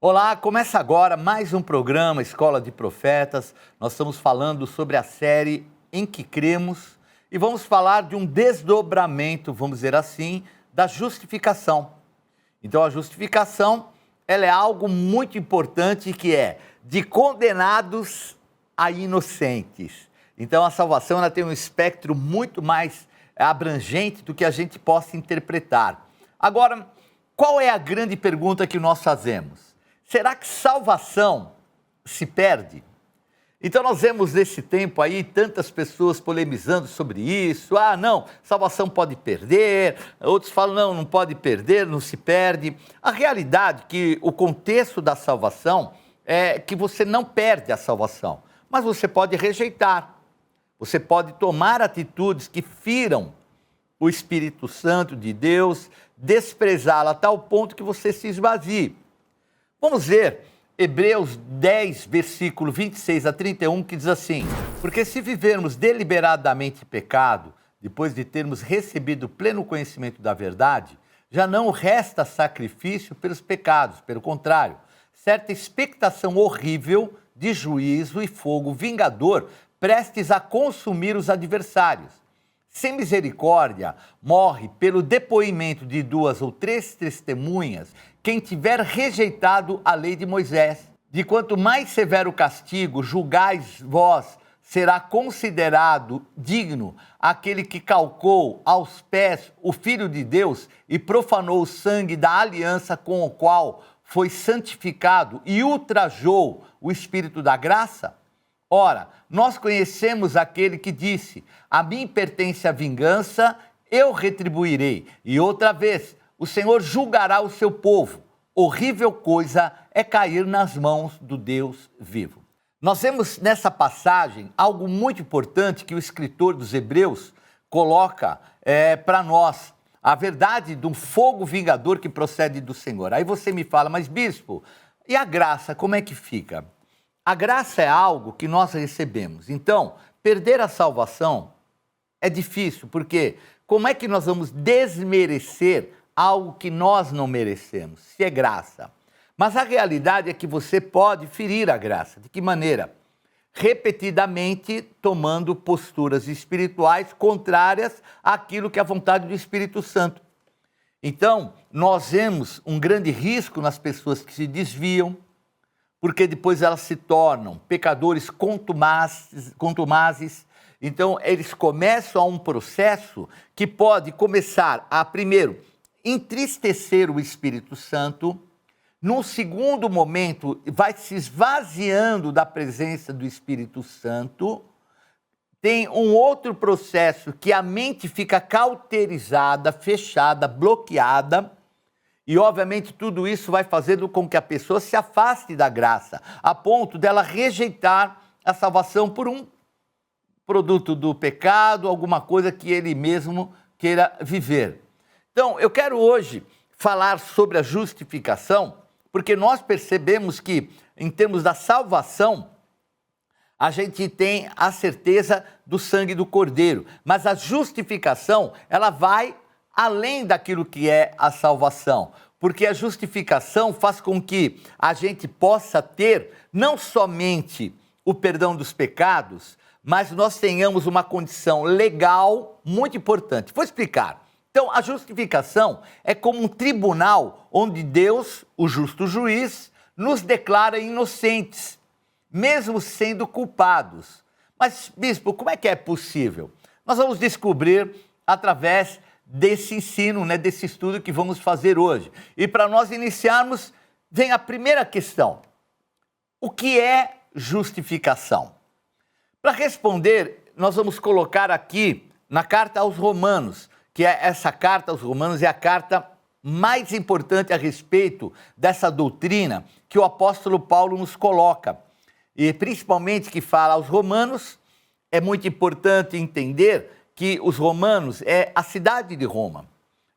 Olá, começa agora mais um programa Escola de Profetas. Nós estamos falando sobre a série Em que Cremos e vamos falar de um desdobramento, vamos dizer assim, da justificação. Então a justificação, ela é algo muito importante que é de condenados a inocentes. Então a salvação ela tem um espectro muito mais abrangente do que a gente possa interpretar. Agora, qual é a grande pergunta que nós fazemos? Será que salvação se perde? Então nós vemos nesse tempo aí tantas pessoas polemizando sobre isso. Ah, não, salvação pode perder. Outros falam, não, não pode perder, não se perde. A realidade é que o contexto da salvação é que você não perde a salvação, mas você pode rejeitar. Você pode tomar atitudes que firam o Espírito Santo de Deus, desprezá-la a tal ponto que você se esvazie. Vamos ver Hebreus 10, versículo 26 a 31, que diz assim: porque se vivermos deliberadamente pecado, depois de termos recebido pleno conhecimento da verdade, já não resta sacrifício pelos pecados, pelo contrário, certa expectação horrível de juízo e fogo vingador, prestes a consumir os adversários. Sem misericórdia, morre pelo depoimento de 2 ou 3 testemunhas quem tiver rejeitado a lei de Moisés. De quanto mais severo castigo julgais vós, será considerado digno aquele que calcou aos pés o Filho de Deus e profanou o sangue da aliança com o qual foi santificado e ultrajou o Espírito da graça? Ora, nós conhecemos aquele que disse: a mim pertence a vingança, eu retribuirei. E outra vez, o Senhor julgará o seu povo. Horrível coisa é cair nas mãos do Deus vivo. Nós vemos nessa passagem algo muito importante que o escritor dos Hebreus coloca para nós. A verdade de um fogo vingador que procede do Senhor. Aí você me fala, mas bispo, e a graça, como é que fica? A graça é algo que nós recebemos. Então, perder a salvação é difícil, porque como é que nós vamos desmerecer algo que nós não merecemos, se é graça? Mas a realidade é que você pode ferir a graça. De que maneira? Repetidamente tomando posturas espirituais contrárias àquilo que é a vontade do Espírito Santo. Então, nós vemos um grande risco nas pessoas que se desviam, porque depois elas se tornam pecadores contumazes. Então, eles começam um processo que pode começar a, primeiro, entristecer o Espírito Santo. Num segundo momento, vai se esvaziando da presença do Espírito Santo. Tem um outro processo que a mente fica cauterizada, fechada, bloqueada. E, obviamente, tudo isso vai fazendo com que a pessoa se afaste da graça, a ponto dela rejeitar a salvação por um produto do pecado, alguma coisa que ele mesmo queira viver. Então, eu quero hoje falar sobre a justificação, porque nós percebemos que, em termos da salvação, a gente tem a certeza do sangue do Cordeiro, mas a justificação, ela vai além daquilo que é a salvação, porque a justificação faz com que a gente possa ter não somente o perdão dos pecados, mas nós tenhamos uma condição legal muito importante. Vou explicar. Então, a justificação é como um tribunal onde Deus, o justo juiz, nos declara inocentes, mesmo sendo culpados. Mas, bispo, como é que é possível? Nós vamos descobrir através desse ensino, desse estudo que vamos fazer hoje. E para nós iniciarmos, vem a primeira questão. O que é justificação? Para responder, nós vamos colocar aqui na carta aos Romanos, que é essa carta aos Romanos é a carta mais importante a respeito dessa doutrina que o apóstolo Paulo nos coloca. E principalmente que fala aos Romanos, é muito importante entender que os romanos é a cidade de Roma.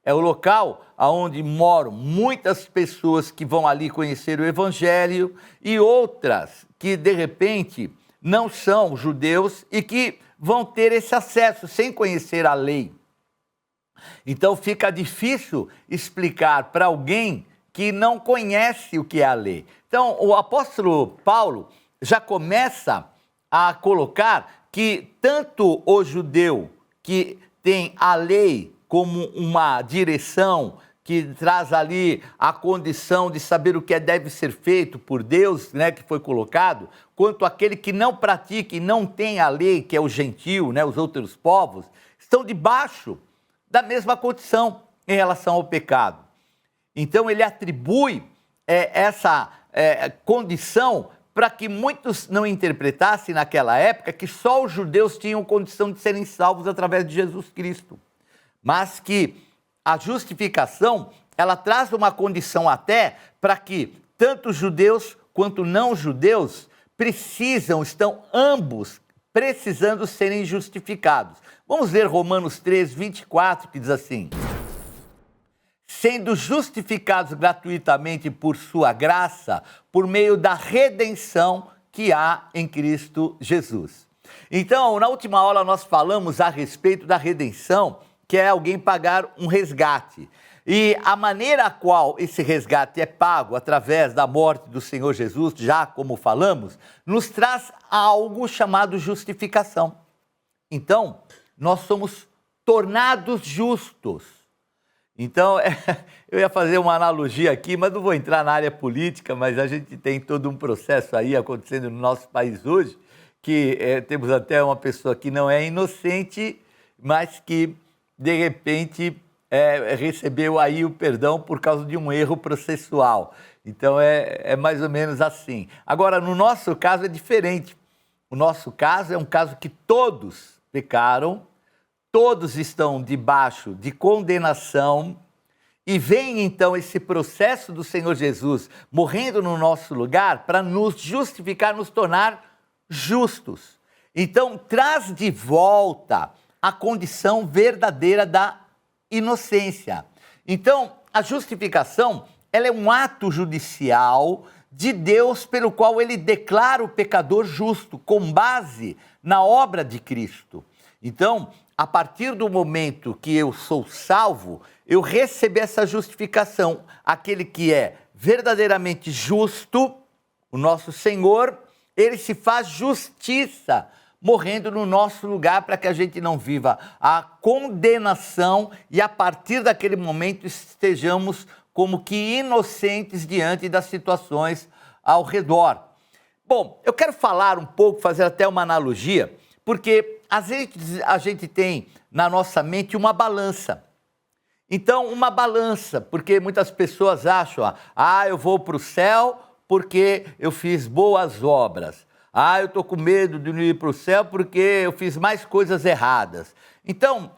É o local onde moram muitas pessoas que vão ali conhecer o Evangelho e outras que, de repente, não são judeus e que vão ter esse acesso sem conhecer a lei. Então fica difícil explicar para alguém que não conhece o que é a lei. Então, o apóstolo Paulo já começa a colocar que tanto o judeu que tem a lei como uma direção que traz ali a condição de saber o que deve ser feito por Deus, né, que foi colocado, quanto aquele que não pratica e não tem a lei, que é o gentio, né, os outros povos, estão debaixo da mesma condição em relação ao pecado. Então ele atribui essa condição para que muitos não interpretassem naquela época que só os judeus tinham condição de serem salvos através de Jesus Cristo, mas que a justificação, ela traz uma condição até para que tanto judeus quanto não judeus estão ambos precisando serem justificados. Vamos ler Romanos 3, 24, que diz assim: sendo justificados gratuitamente por sua graça, por meio da redenção que há em Cristo Jesus. Então, na última aula nós falamos a respeito da redenção, que é alguém pagar um resgate. E a maneira a qual esse resgate é pago através da morte do Senhor Jesus, já como falamos, nos traz algo chamado justificação. Então, nós somos tornados justos. Então, eu ia fazer uma analogia aqui, mas não vou entrar na área política, mas a gente tem todo um processo aí acontecendo no nosso país hoje, que temos até uma pessoa que não é inocente, mas que, de repente, recebeu aí o perdão por causa de um erro processual. Então, é mais ou menos assim. Agora, no nosso caso é diferente. O nosso caso é um caso que todos pecaram, todos estão debaixo de condenação e vem então esse processo do Senhor Jesus morrendo no nosso lugar para nos justificar, nos tornar justos. Então, traz de volta a condição verdadeira da inocência. Então, a justificação, ela é um ato judicial de Deus pelo qual ele declara o pecador justo, com base na obra de Cristo. Então, a partir do momento que eu sou salvo, eu recebi essa justificação. Aquele que é verdadeiramente justo, o nosso Senhor, ele se faz justiça, morrendo no nosso lugar para que a gente não viva a condenação e a partir daquele momento estejamos como que inocentes diante das situações ao redor. Bom, eu quero falar um pouco, fazer até uma analogia, porque às vezes a gente tem na nossa mente uma balança. Então, uma balança, porque muitas pessoas acham, eu vou para o céu porque eu fiz boas obras. Eu estou com medo de não ir para o céu porque eu fiz mais coisas erradas. Então,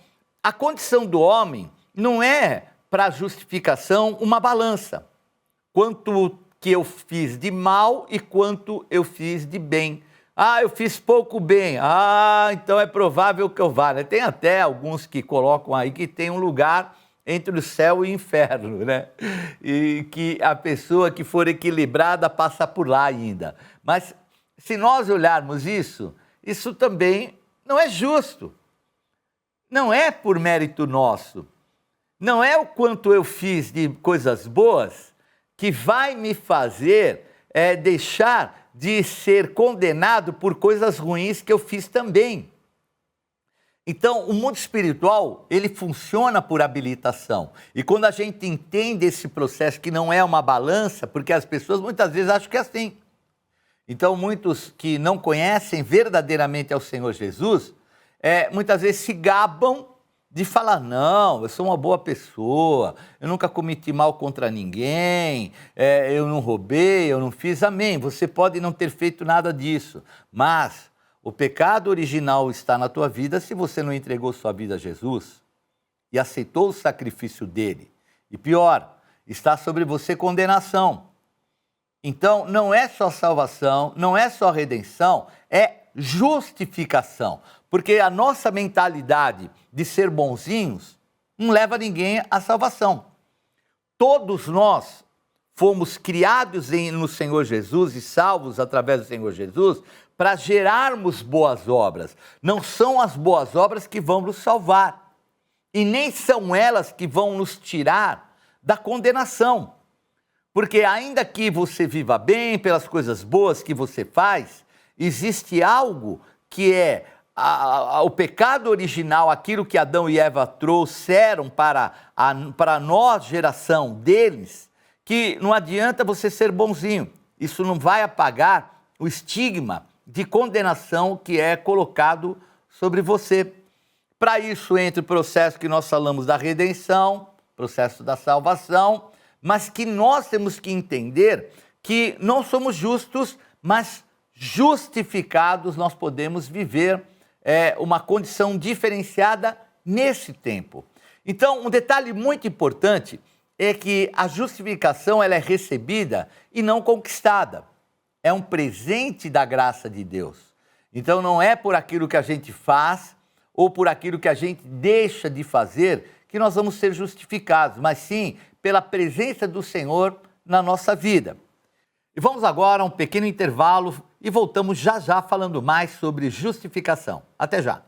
a condição do homem não é para a justificação uma balança. Quanto que eu fiz de mal e quanto eu fiz de bem. Eu fiz pouco bem. Então é provável que eu vá. Né? Tem até alguns que colocam aí que tem um lugar entre o céu e o inferno, né? E que a pessoa que for equilibrada passa por lá ainda. Mas se nós olharmos isso também não é justo. Não é por mérito nosso. Não é o quanto eu fiz de coisas boas que vai me fazer deixar de ser condenado por coisas ruins que eu fiz também. Então, o mundo espiritual, ele funciona por habilitação. E quando a gente entende esse processo que não é uma balança, porque as pessoas muitas vezes acham que é assim. Então, muitos que não conhecem verdadeiramente ao Senhor Jesus, muitas vezes se gabam de falar, não, eu sou uma boa pessoa, eu nunca cometi mal contra ninguém, eu não roubei, eu não fiz, amém. Você pode não ter feito nada disso, mas o pecado original está na tua vida se você não entregou sua vida a Jesus e aceitou o sacrifício dele. E pior, está sobre você condenação. Então, não é só salvação, não é só redenção, é justificação. Porque a nossa mentalidade de ser bonzinhos não leva ninguém à salvação. Todos nós fomos criados no Senhor Jesus e salvos através do Senhor Jesus para gerarmos boas obras. Não são as boas obras que vão nos salvar. E nem são elas que vão nos tirar da condenação. Porque ainda que você viva bem pelas coisas boas que você faz, existe algo que é o pecado original, aquilo que Adão e Eva trouxeram para a nossa geração deles, que não adianta você ser bonzinho. Isso não vai apagar o estigma de condenação que é colocado sobre você. Para isso entra o processo que nós falamos da redenção, processo da salvação, mas que nós temos que entender que não somos justos, mas justificados nós podemos viver uma condição diferenciada nesse tempo. Então, um detalhe muito importante é que a justificação ela é recebida e não conquistada. É um presente da graça de Deus. Então, não é por aquilo que a gente faz ou por aquilo que a gente deixa de fazer que nós vamos ser justificados, mas sim pela presença do Senhor na nossa vida. E vamos agora a um pequeno intervalo e voltamos já já falando mais sobre justificação. Até já!